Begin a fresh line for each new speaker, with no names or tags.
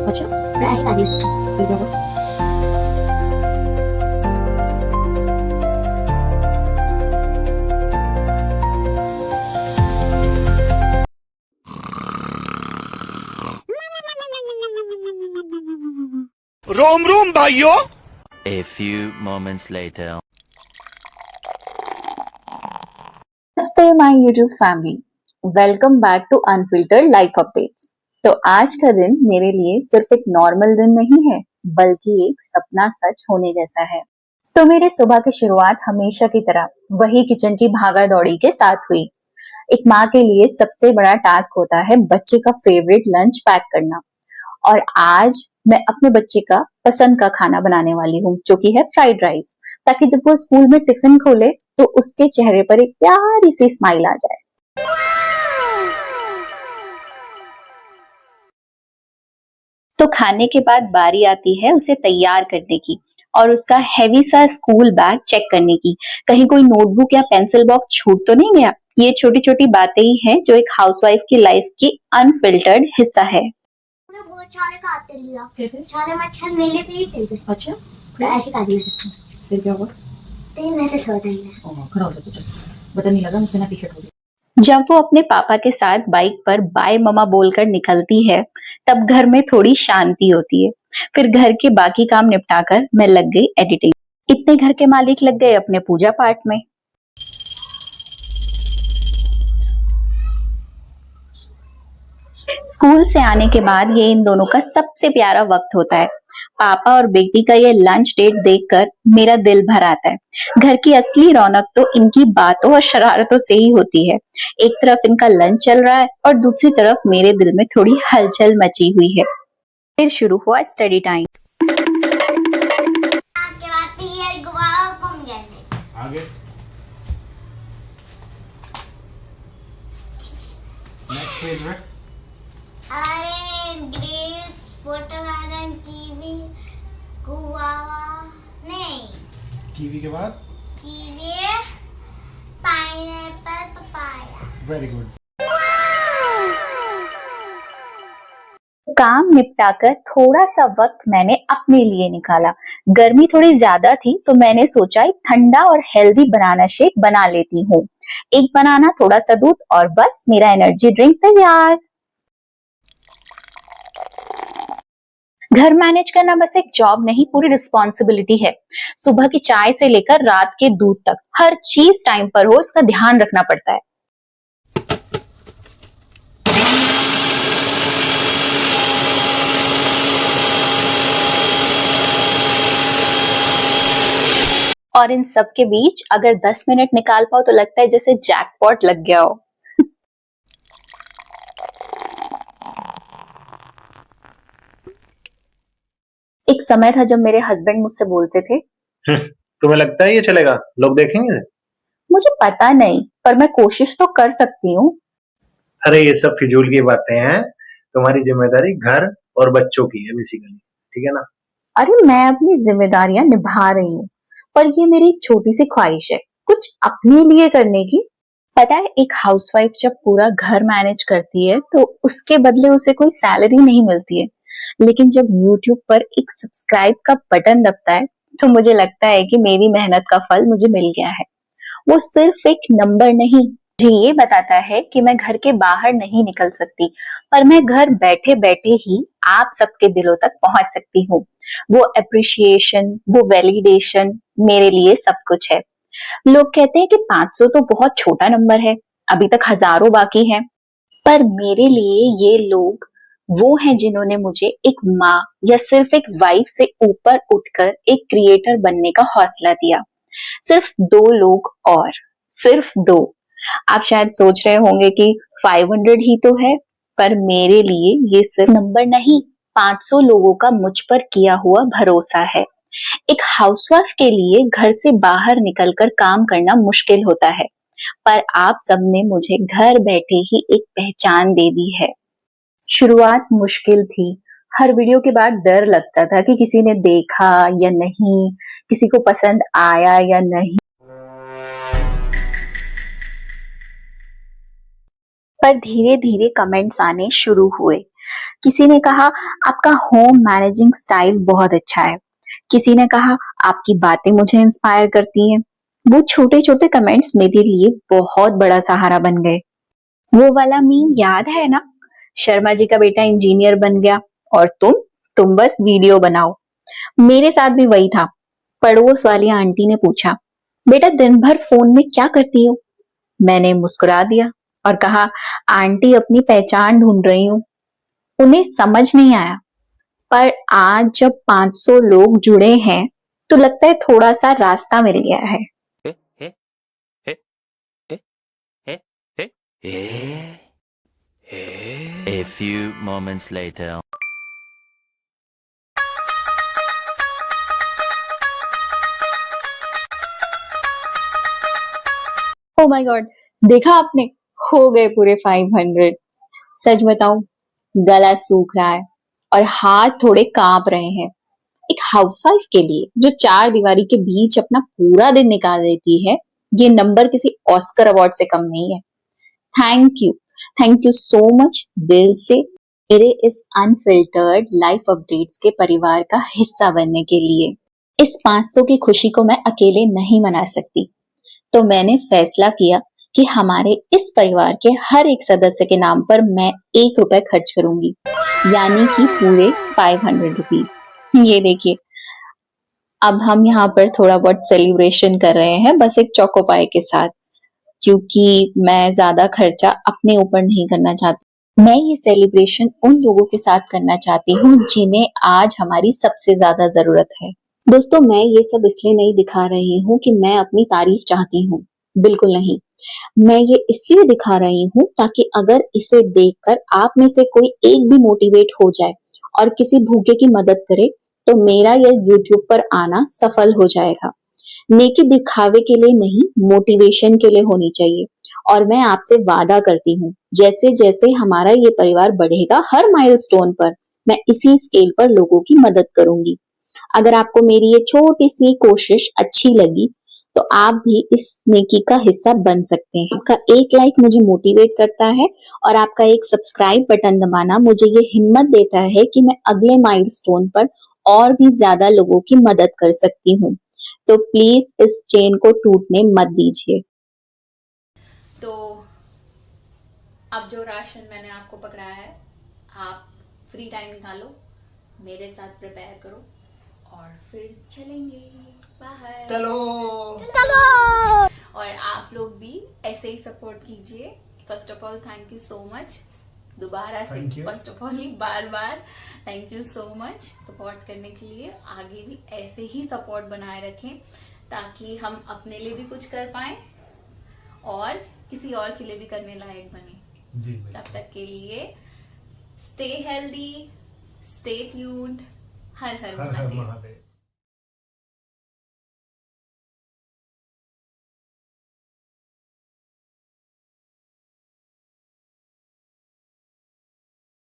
अच्छा तो ऐसे काजी ठीक है।
रोम रोम भाइयों।
A few moments later.
नमस्ते my YouTube family, welcome back to unfiltered life updates. तो आज का दिन मेरे लिए सिर्फ एक नॉर्मल दिन नहीं है, बल्कि एक सपना सच होने जैसा है। तो मेरे सुबह की शुरुआत हमेशा की तरह वही किचन की भागा दौड़ी के साथ हुई। एक माँ के लिए सबसे बड़ा टास्क होता है बच्चे का फेवरेट लंच पैक करना, और आज मैं अपने बच्चे का पसंद का खाना बनाने वाली हूँ, जो कि है फ्राइड राइस, ताकि जब वो स्कूल में टिफिन खोले तो उसके चेहरे पर एक प्यारी सी स्माइल आ जाए। तो खाने के बाद बारी आती है उसे तैयार करने की और उसका हैवी सा स्कूल बैग चेक करने की। कहीं कोई नोटबुक या पेंसिल बॉक्स छूट तो नहीं गया। ये छोटी छोटी बातें ही हैं जो एक हाउसवाइफ की लाइफ की अनफिल्टर्ड हिस्सा है।
बहुत सारे खाते लिया,
कैसे?
सारे मच्छर मेले पे ही थे।
अच्छा
तो ऐसे काजी में रखा,
फिर क्या हुआ?
तेल में से छोड़ देंगे।
खड़ा हो जा तो चल, बटन नहीं लगा मुझसे ना, टी शर्ट हो गई।
जब वो अपने पापा के साथ बाइक पर बाय ममा बोलकर निकलती है, तब घर में थोड़ी शांति होती है। फिर घर के बाकी काम निपटाकर मैं लग गई एडिटिंग। इतने घर के मालिक लग गए अपने पूजा पाठ में। स्कूल से आने के बाद ये इन दोनों का सबसे प्यारा वक्त होता है। पापा और बेटी का ये लंच डेट देखकर मेरा दिल भर आता है। घर की असली रौनक तो इनकी बातों और शरारतों से ही होती है। एक तरफ इनका लंच चल रहा है और दूसरी तरफ मेरे दिल में थोड़ी हलचल मची हुई है। फिर शुरू हुआ स्टडी टाइम।
के बाद फिर गोवा घूम गए।
आगे नेक्स्ट पेज में
अरे ग्रेप्स, वाटरमेलन, कीवी, गुआवा नहीं,
कीवी के बाद
kiwi, pineapple, papaya.
Very good.
काम निपटाकर थोड़ा सा वक्त मैंने अपने लिए निकाला। गर्मी थोड़ी ज्यादा थी तो मैंने सोचा एक ठंडा और हेल्दी बनाना शेक बना लेती हूँ। एक बनाना, थोड़ा सा दूध और बस मेरा एनर्जी ड्रिंक तैयार। घर मैनेज करना बस एक जॉब नहीं, पूरी रिस्पॉन्सिबिलिटी है। सुबह की चाय से लेकर रात के दूध तक हर चीज टाइम पर हो, इसका ध्यान रखना पड़ता है। और इन सब के बीच अगर 10 मिनट निकाल पाओ तो लगता है जैसे जैकपॉट लग गया हो। एक समय था जब मेरे हस्बैंड मुझसे बोलते थे,
तुम्हें लगता है ये चलेगा, लोग देखेंगे?
मुझे पता नहीं पर मैं कोशिश तो कर सकती हूँ।
अरे ये सब फिजूल की बातें हैं। तुम्हारी जिम्मेदारी घर और बच्चों की है बेसिकली, ठीक है ना?
अरे मैं अपनी जिम्मेदारियां निभा रही हूँ, पर ये मेरी एक छोटी सी ख्वाहिश है कुछ अपने लिए करने की। पता है, एक हाउसवाइफ जब पूरा घर मैनेज करती है तो उसके बदले उसे कोई सैलरी नहीं मिलती है, लेकिन जब YouTube पर एक सब्सक्राइब का बटन दबता है तो मुझे लगता है कि मेरी मेहनत का फल मुझे मिल गया है। वो सिर्फ एक नंबर नहीं, मुझे ये बताता है कि मैं घर के बाहर नहीं निकल सकती, पर मैं घर बैठे बैठे ही आप सबके दिलों तक पहुंच सकती हूँ। वो अप्रिशिएशन, वो वैलिडेशन मेरे लिए सब कुछ है। लोग कहते हैं कि 500 तो बहुत छोटा नंबर है, अभी तक हजारों बाकी हैं, पर मेरे लिए ये लोग वो हैं जिन्होंने मुझे एक माँ या सिर्फ एक वाइफ से ऊपर उठकर एक क्रिएटर बनने का हौसला दिया। सिर्फ 2 लोग, और सिर्फ 2। आप शायद सोच रहे होंगे कि 500 ही तो है, पर मेरे लिए ये सिर्फ नंबर नहीं, 500 लोगों का मुझ पर किया हुआ भरोसा है। एक हाउसवाइफ के लिए घर से बाहर निकलकर काम करना मुश्किल होता है, पर आप सबने मुझे घर बैठे ही एक पहचान दे दी है। शुरुआत मुश्किल थी। हर वीडियो के बाद डर लगता था कि किसी ने देखा या नहीं, किसी को पसंद आया या नहीं। पर धीरे धीरे कमेंट्स आने शुरू हुए। किसी ने कहा आपका होम मैनेजिंग स्टाइल बहुत अच्छा है, किसी ने कहा आपकी बातें मुझे इंस्पायर करती हैं। वो छोटे छोटे कमेंट्स मेरे लिए बहुत बड़ा सहारा बन गए। वो वाला मीम याद है ना, शर्मा जी का बेटा इंजीनियर बन गया और तुम बस वीडियो बनाओ। मेरे साथ भी वही था। पड़ोस वाली आंटी ने पूछा, बेटा दिन भर फोन में क्या करती हो? मैंने मुस्कुरा दिया और कहा, आंटी अपनी पहचान ढूंढ रही हूँ। उन्हें समझ नहीं आया, पर आज जब 500 लोग जुड़े हैं तो लगता है थोड़ा सा रास्ता मिल गया है।
A few moments later.
Oh my God, देखा आपने, हो गए पूरे 500। सच बताऊं, गला सूख रहा है और हाथ थोड़े कांप रहे हैं। एक हाउसवाइफ के लिए जो 4 दीवारी के बीच अपना पूरा दिन निकाल देती है, ये नंबर किसी ऑस्कर अवार्ड से कम नहीं है। थैंक यू सो मच दिल से मेरे इस अनफिल्टर्ड लाइफ अपडेट्स के परिवार का हिस्सा बनने के लिए। इस 500 की खुशी को मैं अकेले नहीं मना सकती, तो मैंने फैसला किया कि हमारे इस परिवार के हर एक सदस्य के नाम पर मैं 1 रुपए खर्च करूंगी, यानी कि पूरे 500 रुपीज। ये देखिए, अब हम यहाँ पर थोड़ा बहुत सेलिब्रेशन कर रहे हैं, बस एक चोकोपाई के साथ, क्योंकि मैं ज्यादा खर्चा अपने ऊपर नहीं करना चाहती। मैं ये सेलिब्रेशन उन लोगों के साथ करना चाहती हूँ जिन्हें आज हमारी सबसे ज्यादा जरूरत है। दोस्तों, मैं ये सब इसलिए नहीं दिखा रही हूँ कि मैं अपनी तारीफ चाहती हूँ, बिल्कुल नहीं। मैं ये इसलिए दिखा रही हूँ ताकि अगर इसे देखकर आप में से कोई एक भी मोटिवेट हो जाए और किसी भूखे की मदद करे, तो मेरा यह YouTube पर आना सफल हो जाएगा। नेकी दिखावे के लिए नहीं, मोटिवेशन के लिए होनी चाहिए। और मैं आपसे वादा करती हूँ, जैसे जैसे हमारा ये परिवार बढ़ेगा, हर माइलस्टोन पर मैं इसी स्केल पर लोगों की मदद करूंगी। अगर आपको मेरी ये छोटी सी कोशिश अच्छी लगी, तो आप भी इस नेकी का हिस्सा बन सकते हैं। आपका एक लाइक मुझे मोटिवेट करता है और आपका एक सब्सक्राइब बटन दबाना मुझे ये हिम्मत देता है कि मैं अगले माइलस्टोन पर और भी ज्यादा लोगों की मदद कर सकती हूँ। तो प्लीज इस चेन को टूटने मत दीजिए।
तो अब जो राशन मैंने आपको पकड़ाया है, आप फ्री टाइम निकालो, मेरे साथ प्रिपेयर करो और फिर चलेंगे बाहर।
चलो।
और आप लोग भी ऐसे ही सपोर्ट कीजिए। First of all thank you so much, दोबारा से first of all he bar bar thank you so much support करने के लिए। आगे भी ऐसे ही सपोर्ट बनाए रखें ताकि हम अपने लिए भी कुछ कर पाए और किसी और के लिए भी करने लायक बने।
जी,
तब तक के लिए स्टे हेल्दी, स्टे ट्यून्ड। हर हर महादेव।